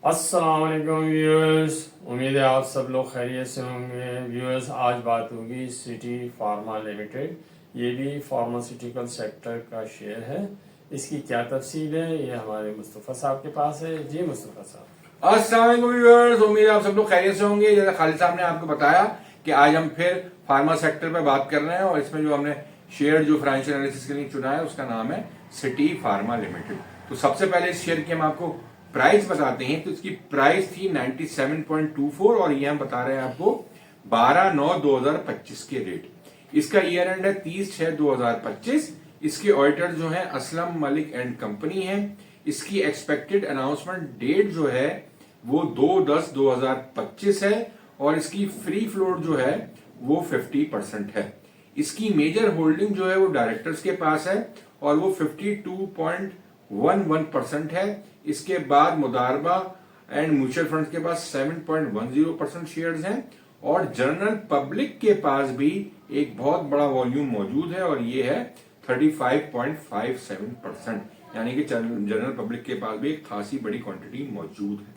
अस्सलाम वालेकुम व्यूअर्स, उम्मीद है आप सब लोग खैरियत से होंगे। व्यूअर्स, आज बात होगी सिटी फार्मा लिमिटेड। ये भी फार्मास्यूटिकल सेक्टर का शेयर है। इसकी क्या तफसील है, ये हमारे मुस्तफ़ा साहब के पास है। जी मुस्तफ़ा साहब। अस्सलाम वालेकुम व्यूअर्स, उम्मीद है आप सब लोग खैरियत से होंगे। जैसा खालिद साहब ने आपको बताया कि आज हम फिर फार्मा सेक्टर पे बात कर रहे हैं और इसमें जो हमने शेयर जो फाइनेंशियल एनालिसिस के लिए चुना है उसका नाम है सिटी फार्मा लिमिटेड। तो सबसे पहले इस शेयर की हम आपको प्राइस बताते हैं। तो इसकी प्राइस थी 97.24 और ये हम बता रहे हैं आपको 12/9/2025 के रेट। इसका ईयर एंड है 30/6/2025। इसके ऑडिटर जो है असलम मलिक एंड कंपनी है। इसकी एक्सपेक्टेड अनाउंसमेंट डेट जो है वो 2/10/2025 है और इसकी फ्री फ्लोट जो है वो 50% है। इसकी मेजर होल्डिंग जो है वो डायरेक्टर्स के पास है और वो 52.11% है। इसके बाद मुदारबा एंड म्यूचुअल फंड के पास 7.10% शेयर्स हैं और जनरल पब्लिक के पास भी एक बहुत बड़ा वॉल्यूम मौजूद है और ये है 35.57%, यानी कि जनरल पब्लिक के पास भी एक खासी बड़ी क्वांटिटी मौजूद है।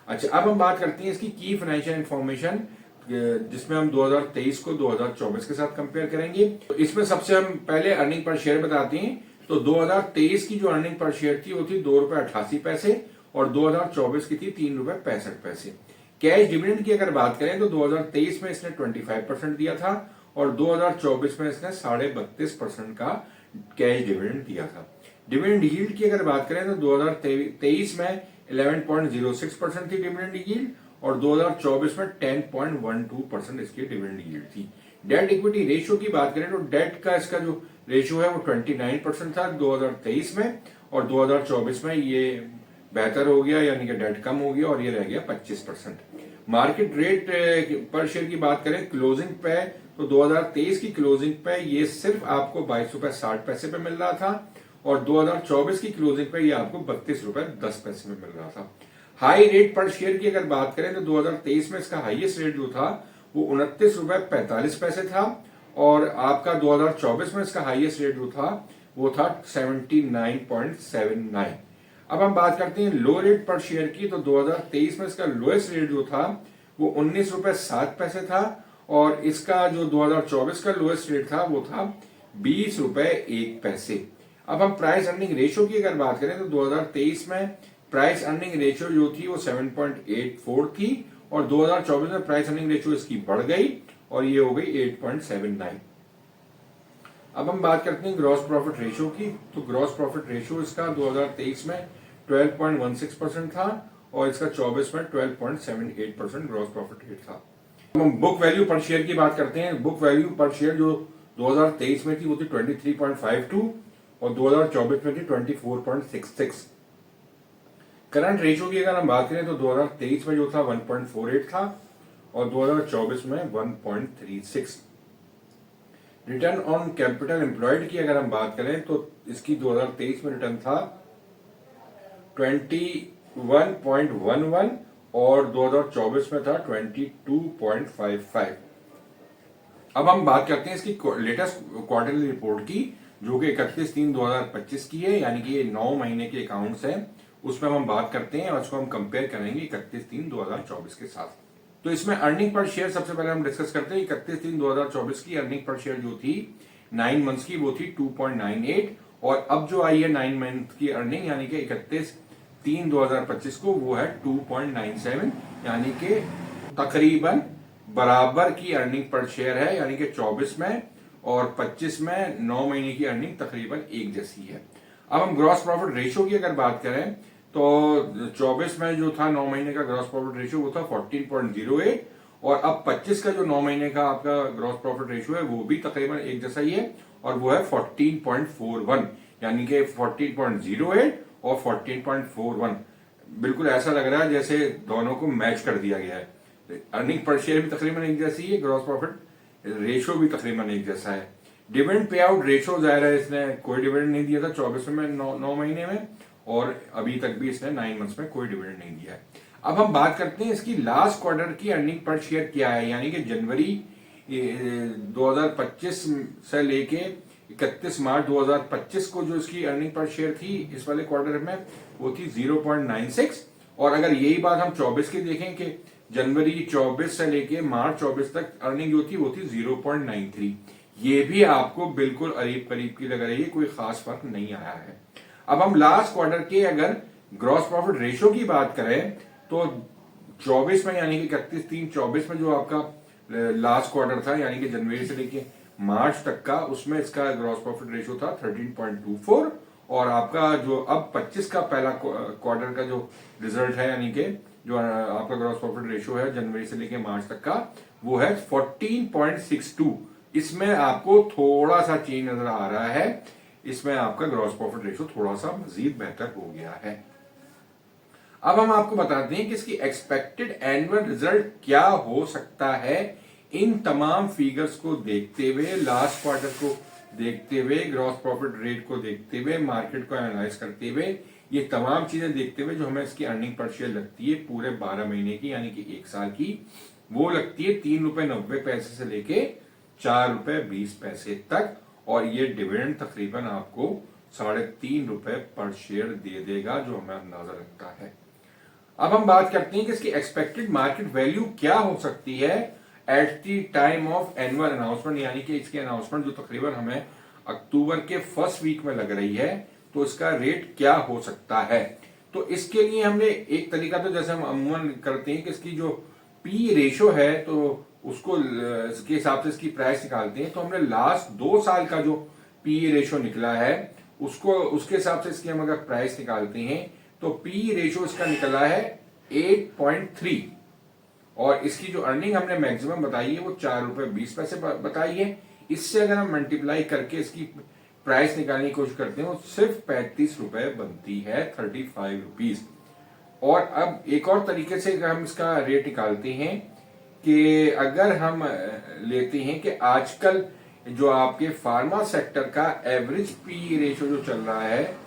अच्छा, अब हम बात करते हैं इसकी की फाइनेंशियल इंफॉर्मेशन, जिसमें हम 2023 को 2024 के साथ कंपेयर करेंगे। तो इसमें सबसे हम पहले अर्निंग पर शेयर बताते हैं। तो 2023 की जो अर्निंग पर शेयर थी वो थी ₹2.88 और 2024 की थी ₹3.65। कैश डिविडेंड की अगर बात करें तो 2023 में इसने 25% दिया था और 2024 में इसने 32.5% का कैश डिविडेंड दिया था। डिविडेंड यील्ड की अगर बात करें तो 2023 में 11.06% थी डिविडेंड यील्ड और 2024 में 10.12% इसकी डिविडेंड यील्ड थी। डेट इक्विटी रेशियो की बात करें तो डेट का इसका जो रेशियो है वो 29% था 2023 में और 2024 में ये बेहतर हो गया, यानी कि डेट कम हो गया और ये रह गया 25%। मार्केट रेट पर शेयर की बात करें क्लोजिंग पे तो 2023 की क्लोजिंग पे ये सिर्फ आपको ₹22.60 पे मिल रहा था और 2024 की क्लोजिंग पे ये आपको ₹32.10 में मिल रहा था। हाई रेट पर शेयर की अगर बात करें तो 2023 में इसका हाईएस्ट रेट जो था वो ₹29.45 था और आपका 2024 में इसका हाईएस्ट रेट जो था वो था 79.79। अब हम बात करते हैं लो रेट पर शेयर की। तो 2023 में इसका लोएस्ट रेट जो था वो ₹19.07 था और इसका जो 2024 का लोएस्ट रेट था वो था ₹20.01। अब हम प्राइस अर्निंग रेशियो की अगर बात करें तो 2023 में प्राइस अर्निंग रेशियो जो थी वो 7.84 थी और 2024 में प्राइस अर्निंग रेशियो इसकी बढ़ गई और ये हो गई 8.79। अब हम बात करते हैं ग्रॉस प्रॉफिट रेशियो की। तो ग्रॉस प्रॉफिट रेशियो इसका 2023 में 12.16% था और इसका 24 में 12.78% ग्रॉस प्रॉफिट रेट था। अब हम बुक वैल्यू पर शेयर की बात करते हैं। बुक वैल्यू पर शेयर जो 2023 में थी वो थी 23.52 और 2024 में थी 24.66। करंट रेशियो की अगर हम बात करें तो 2023 में जो था 1.48 था और 2024 में 1.36। रिटर्न ऑन कैपिटल एम्प्लॉयड की अगर हम बात करें तो इसकी 2023 में रिटर्न था 21.11 और 2024 में था 22.55। अब हम बात करते हैं इसकी लेटेस्ट क्वार्टरली रिपोर्ट की, जो कि 31/3/2025 की है, यानी कि ये 9 महीने के अकाउंट्स हैं। उसमें हम बात करते हैं और उसको हम कंपेयर करेंगे 31/3/2024 के साथ। तो इसमें अर्निंग पर शेयर सबसे पहले हम डिस्कस करते हैं। 31/3/2024 की अर्निंग पर शेयर जो थी 9 मंथ्स की वो थी 2.98 और अब जो आई है 9 मंथ की अर्निंग यानी कि 31/3/2025 को वो है 2.97, यानी कि तकरीबन बराबर की अर्निंग पर शेयर है, यानी कि 24 में और 25 में 9 महीने की अर्निंग तकरीबन एक जैसी है। अब हम ग्रॉस प्रॉफिट रेशियो की अगर बात करें तो 24 में जो था 9 महीने का ग्रॉस प्रॉफिट रेशियो वो था 14.08 और अब 25 का जो 9 महीने का आपका ग्रॉस प्रॉफिट रेशियो है वो भी तकरीबन एक जैसा ही है और वो है 14.41, यानी कि 14.08 और 14.41। बिल्कुल ऐसा लग रहा है जैसे दोनों को मैच कर दिया गया है। अर्निंग पर शेयर भी तकरीबन एक जैसी है, ग्रॉस प्रॉफिट रेशियो भी तकरीबन एक जैसा है। डिविडेंड पे आउट रेशियो जाहिर है इसने कोई डिविडेंड नहीं दिया था 24 में 9 महीने में और अभी तक भी इसने 9 मंथ्स में कोई डिविडेंड नहीं दिया है। अब हम बात करते हैं इसकी लास्ट क्वार्टर की अर्निंग पर शेयर क्या है, यानी कि जनवरी 2025 से लेके 31 मार्च 2025 को जो इसकी अर्निंग पर शेयर थी इस वाले क्वार्टर में वो थी 0.96 और अगर यही बात हम 24 की देखें कि जनवरी 24 से लेके मार्च 24 तक अर्निंग जो थी वो थी 0.93, ये भी आपको बिल्कुल करीब करीब की लग रही है, कोई खास फर्क नहीं आया है। अब हम लास्ट क्वार्टर के अगर ग्रॉस प्रॉफिट रेशियो की बात करें तो 24 में यानी कि 31/3/24 में जो आपका लास्ट क्वार्टर था यानी कि जनवरी से लेके मार्च तक का, उसमें इसका ग्रॉस प्रॉफिट रेशियो था 13.24, और आपका जो अब 25 का पहला क्वार्टर का जो रिजल्ट है यानी कि जो आपका ग्रॉस प्रॉफिट रेशियो है जनवरी से लेके मार्च तक का, वो है 14.62। इसमें आपको थोड़ा सा चेंज नजर आ रहा है, इसमें आपका ग्रॉस प्रॉफिट रेशियो थोड़ा सा मजीद बेहतर हो गया है। अब हम आपको बताते हैं कि इसकी एक्सपेक्टेड एनुअल रिजल्ट क्या हो सकता है। इन तमाम फिगर्स को देखते हुए, लास्ट क्वार्टर को देखते हुए, ग्रॉस प्रॉफिट रेट को देखते हुए, मार्केट को एनालाइज करते हुए, ये तमाम चीजें देखते हुए जो हमें इसकी अर्निंग पर शेयर लगती है पूरे 12 महीने की यानी कि 1 साल की, वो लगती है 3.90 रुपए से लेके 4.20 रुपए तक, और ये डिविडेंड तकरीबन आपको 3.5 रुपए पर शेयर दे देगा, जो हमें अंदाजा लगता है। अब हम बात करते हैं कि इसकी एक्सपेक्टेड मार्केट वैल्यू क्या हो सकती है at the time of annual announcement, यानी कि इसकी अनाउंसमेंट जो तकरीबन हमें अक्टूबर के फर्स्ट वीक में लग रही है, तो इसका रेट क्या हो सकता है। तो इसके लिए हमने एक तरीका, तो जैसे हम अमूमन करते हैं कि इसकी जो पी रेशो है तो उसको इसके हिसाब से इसकी प्राइस निकालते हैं, तो हमने लास्ट 2 साल का जो पी रेशो निकला है उसको, उसके हिसाब से इसकी हम अगर प्राइस निकालते हैं तो पी रेशो इसका निकला है 8.3, और इसकी जो अर्निंग हमने मैक्सिमम बताई है वो 4.20 रुपए बताई है। इससे अगर हम मल्टीप्लाई करके इसकी प्राइस निकालने की कोशिश करते हैं वो सिर्फ 35 रुपए बनती है, 35 रुपीज। और अब एक और तरीके से हम इसका रेट निकालते हैं कि अगर हम लेते हैं कि आजकल जो आपके फार्मा सेक्टर का एवरेज पी रेशो जो चल रहा है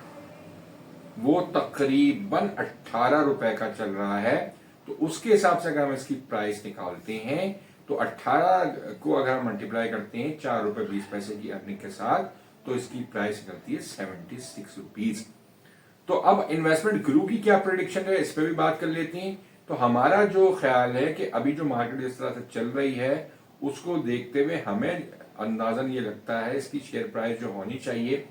वो तकरीबन 18 रुपए का चल रहा है, तो उसके हिसाब से अगर हम इसकी प्राइस निकालते हैं तो 18 को अगर हम मल्टीप्लाई करते हैं 4.20 रुपए की अर्निंग के साथ, तो इसकी प्राइस निकलती है 76 रुपीज। तो अब इन्वेस्टमेंट गुरु की क्या प्रेडिक्शन है, इस पे भी बात कर लेते हैं। तो हमारा जो ख्याल है कि अभी जो मार्केट जिस तरह से चल रही है उसको देखते हुए हमें अंदाजन ये लगता है इसकी शेयर प्राइस जो होनी चाहिए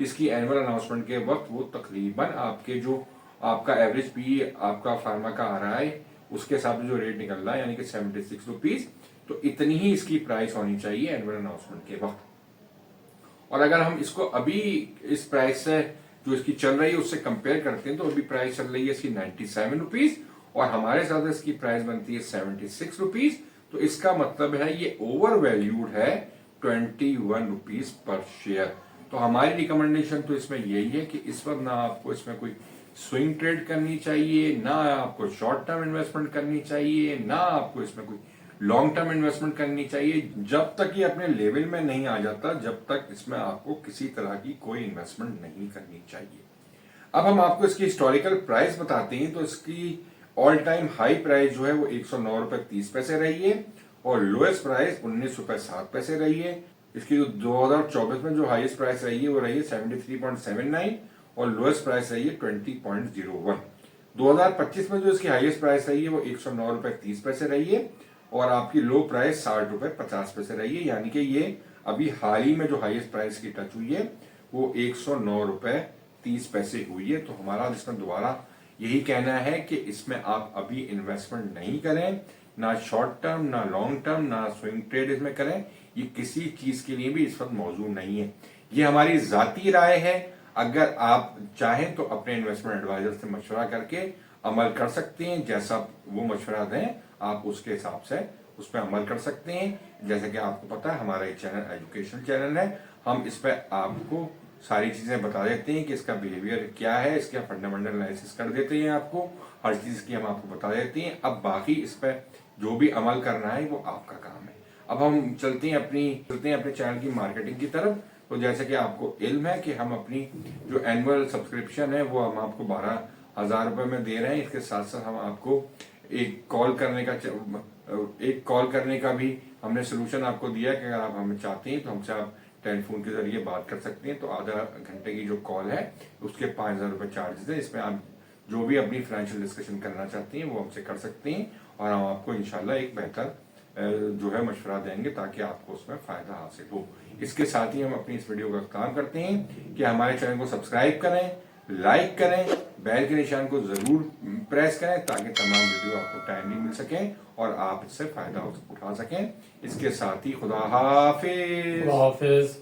इसकी एनुअल अनाउंसमेंट के वक्त वो तकरीबन आपके जो आपका एवरेज पी आपका फार्मा का आ रहा है उसके हिसाब से जो रेट निकल रहा है यानी कि 76 रुपीज, तो इतनी ही इसकी प्राइस होनी चाहिए एनुअल अनाउंसमेंट के वक्त। और अगर हम इसको अभी इस प्राइस से जो इसकी चल रही है उससे कंपेयर करते हैं तो अभी प्राइस चल रही है इसकी 97 रुपीज और हमारे साथ इसकी प्राइस बनती है 76 रुपीज, तो इसका मतलब है ये ओवर वैल्यूड है 21 रुपीज पर शेयर। तो हमारी रिकमेंडेशन तो इसमें यही है कि इस वक्त ना आपको इसमें कोई स्विंग ट्रेड करनी चाहिए, ना आपको शॉर्ट टर्म इन्वेस्टमेंट करनी चाहिए, ना आपको इसमें कोई लॉन्ग टर्म इन्वेस्टमेंट करनी चाहिए, जब तक ये अपने लेवल में नहीं आ जाता, जब तक इसमें आपको किसी तरह की कोई इन्वेस्टमेंट नहीं करनी चाहिए। अब हम आपको इसकी हिस्टोरिकल प्राइस बताते हैं, तो इसकी ऑल टाइम हाई प्राइस जो है वो 109.30 रुपए रही है और लोएस्ट प्राइस 19.07 रुपए रही है। इसकी जो 2024 में जो हाईएस्ट प्राइस रही है वो रही है 73.79 और लोएस्ट प्राइस रही है 20.01। 2025 में जो इसकी हाईएस्ट प्राइस रही है वो 109.30 रुपए रही है और आपकी लो प्राइस 60.50 रुपए रही है, यानी कि ये अभी हाल ही में जो हाईएस्ट प्राइस की टच हुई है वो 109.30 हुई है। तो हमारा इसमें दोबारा यही कहना है कि इसमें आप अभी इन्वेस्टमेंट नहीं करें, ना शॉर्ट टर्म, ना लॉन्ग टर्म, ना स्विंग ट्रेड इसमें करें, ये किसी चीज के लिए भी इस वक्त मौजूद नहीं है। ये हमारी जाती राय है, अगर आप चाहें तो अपने इन्वेस्टमेंट एडवाइजर से मशवरा करके अमल कर सकते हैं, जैसा वो मशवरा दें आप उसके हिसाब से उस पर अमल कर सकते हैं। जैसे कि आपको पता है हमारा ये चैनल एजुकेशनल चैनल है, हम इस पर आपको सारी चीजें बता देते हैं कि इसका बिहेवियर क्या है, इसका फंडामेंटल एनालिसिस कर देते हैं, आपको हर चीज की हम आपको बता देते हैं। अब बाकी इस पर जो भी अमल करना है वो आपका काम है। अब हम चलते हैं अपने चैनल की मार्केटिंग की तरफ। तो जैसे कि आपको इल्म है कि हम अपनी जो एनुअल सब्सक्रिप्शन है वो हम आपको 12,000 रुपए में दे रहे हैं। इसके साथ साथ हम आपको एक कॉल करने का भी हमने सोल्यूशन आपको दिया है कि अगर आप हमें चाहते हैं तो हमसे आप टेलीफोन के जरिए बात कर सकते हैं। तो आधा घंटे की जो कॉल है उसके 5,000 रुपए चार्जेस है, इसमें आप जो भी अपनी फाइनेंशियल डिस्कशन करना चाहती हैं वो हमसे कर सकती हैं और हम आपको इंशाल्लाह एक बेहतर जो है मशवरा देंगे ताकि आपको उसमें फायदा हासिल हो। इसके साथ ही हम अपनी इस वीडियो का काम करते हैं कि हमारे चैनल को सब्सक्राइब करें, लाइक करें, बेल के निशान को जरूर प्रेस करें ताकि तमाम वीडियो आपको टाइमली मिल सके और आप इससे फायदा उठा सकें। इसके साथ ही खुदा हाफिज। खुदा हाफिज।